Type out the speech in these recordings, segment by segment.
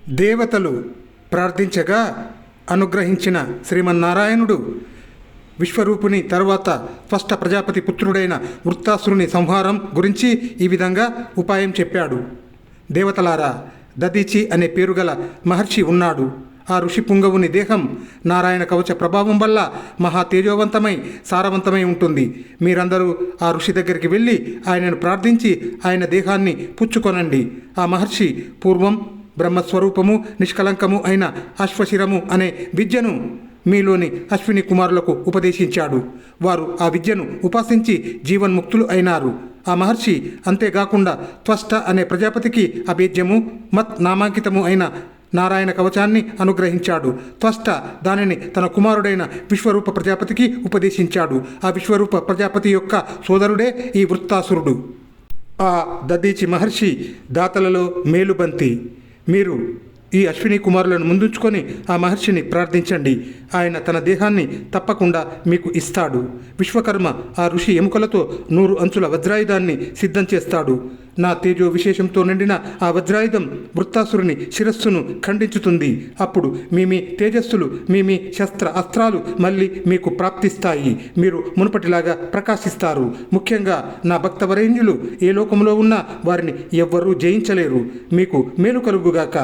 దేవతలు ప్రార్థించగా అనుగ్రహించిన శ్రీమన్నారాయణుడు విశ్వరూపుని తర్వాత త్వష్ట ప్రజాపతి పుత్రుడైన వృత్తాసురుని సంహారం గురించి ఈ విధంగా ఉపాయం చెప్పాడు. దేవతలారా, దదీచి అనే పేరుగల మహర్షి ఉన్నాడు. ఆ ఋషి పుంగవుని దేహం నారాయణ కవచ ప్రభావం వల్ల మహా తేజోవంతమై సారవంతమై ఉంటుంది. మీరందరూ ఆ ఋషి దగ్గరికి వెళ్ళి ఆయనను ప్రార్థించి ఆయన దేహాన్ని పుచ్చుకొనండి. ఆ మహర్షి పూర్వం బ్రహ్మస్వరూపము నిష్కలంకము అయిన అశ్వశిరము అనే విద్యను మీలోని అశ్విని కుమారులకు ఉపదేశించాడు. వారు ఆ విద్యను ఉపాసించి జీవన్ముక్తులు అయినారు. ఆ మహర్షి అంతేకాకుండా త్వష్ట అనే ప్రజాపతికి అభేద్యము మత్ నామాంకితము అయిన నారాయణ కవచాన్ని అనుగ్రహించాడు. త్వష్ట దానిని తన కుమారుడైన విశ్వరూప ప్రజాపతికి ఉపదేశించాడు. ఆ విశ్వరూప ప్రజాపతి యొక్క సోదరుడే ఈ వృత్తాసురుడు. ఆ దదీచి మహర్షి దాతలలో మేలుబంతి. మీరు ఈ అశ్విని కుమారులను ముందుంచుకొని ఆ మహర్షిని ప్రార్థించండి. ఆయన తన దేహాన్ని తప్పకుండా మీకు ఇస్తాడు. విశ్వకర్మ ఆ ఋషి ఎముకలతో 100 అంచుల వజ్రాయుధాన్ని సిద్ధం చేస్తాడు. నా తేజో విశేషంతో నిండిన ఆ వజ్రాయుధం వృత్తాసురుని శిరస్సును ఖండించుతుంది. అప్పుడు మీ తేజస్సులు మీ శస్త్ర అస్త్రాలు మళ్ళీ మీకు ప్రాప్తిస్తాయి. మీరు మునుపటిలాగా ప్రకాశిస్తారు. ముఖ్యంగా నా భక్తవరేణ్యులు ఏ లోకంలో ఉన్నా వారిని ఎవ్వరూ జయించలేరు. మీకు మేలు కలుగుగాక.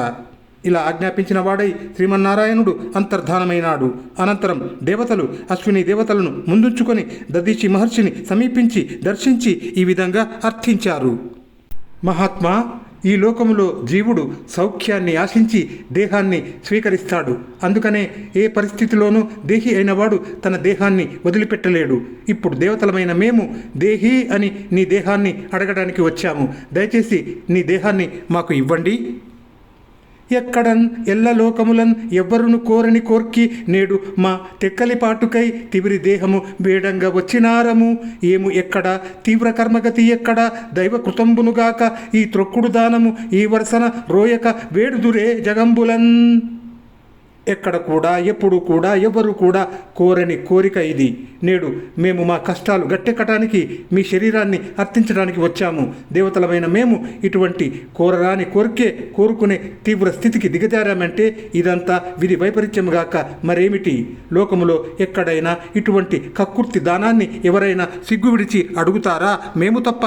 ఇలా ఆజ్ఞాపించిన వాడై శ్రీమన్నారాయణుడు అంతర్ధానమైనాడు. అనంతరం దేవతలు అశ్విని దేవతలను ముందుంచుకొని దదీచి మహర్షిని సమీపించి దర్శించి ఈ విధంగా అర్థించారు. మహాత్మా, ఈ లోకములో జీవుడు సౌఖ్యాన్ని ఆశించి దేహాన్ని స్వీకరిస్తాడు. అందుకనే ఏ పరిస్థితిలోనూ దేహి అయినవాడు తన దేహాన్ని వదిలిపెట్టలేడు. ఇప్పుడు దేవతలమైన మేము దేహి అని నీ దేహాన్ని అడగడానికి వచ్చాము. దయచేసి నీ దేహాన్ని మాకు ఇవ్వండి. ఎక్కడన్ ఎల్లలోకములన్ ఎవ్వరును కోరని కోర్కి నేడు మా తెక్కలిపాటుకై తివిరి దేహము వేడంగా వచ్చినారము. ఏము ఎక్కడ తీవ్ర కర్మగతి ఎక్కడ దైవ కృతంబునుగాక ఈ త్రొక్కుడు దానము ఈ వరుసన రోయక వేడుదురే జగంబులన్. ఎక్కడ కూడా ఎప్పుడు కూడా ఎవరు కూడా కోరని కోరిక ఇది. నేడు మేము మా కష్టాలు గట్టెక్కటానికి మీ శరీరాన్ని అర్పించడానికి వచ్చాము. దేవతలమైన మేము ఇటువంటి కోరరాని కోరికే కోరుకునే తీవ్ర స్థితికి దిగజారామంటే ఇదంతా విధి వైపరీత్యముగాక మరేమిటి? లోకములో ఎక్కడైనా ఇటువంటి కక్కుర్తి దానాన్ని ఎవరైనా సిగ్గు విడిచి అడుగుతారా? మేము తప్ప.